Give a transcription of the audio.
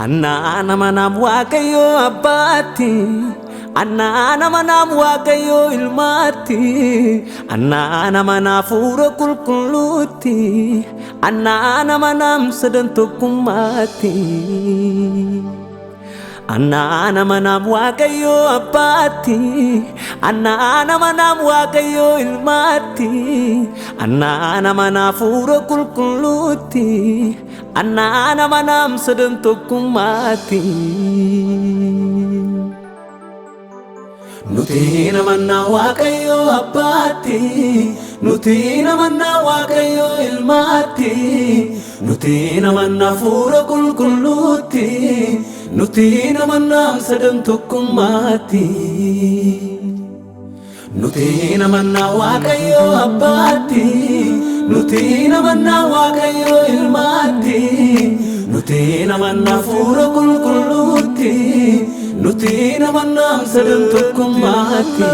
Anna namanam waaqayyo abbaatti, Anna namanam waaqayyo ilmaatti, Anna namana hafuura qulqulluutti, Anna namanam sadan tokkummaatti. Anna namanam waaqayyo abbaatti, Anna namanam waaqayyo ilmaatti, Anna namana hafuura qulqulluutti, Anna namanam sadan tokkummaatti. Nuti namanna waaqayyo abbaatti, nuti namanna waaqayyo ilmaatti, nuti namanna hafuura qulqulluutti, nuti namanna sadan tokkummaatti. Nuti namanna waaqayyo abbaatti, nuti namanna waaqayyo ilmaatti, nuti namanna hafuura qulqulluutti, nuti namanna sadan tokkummaatti.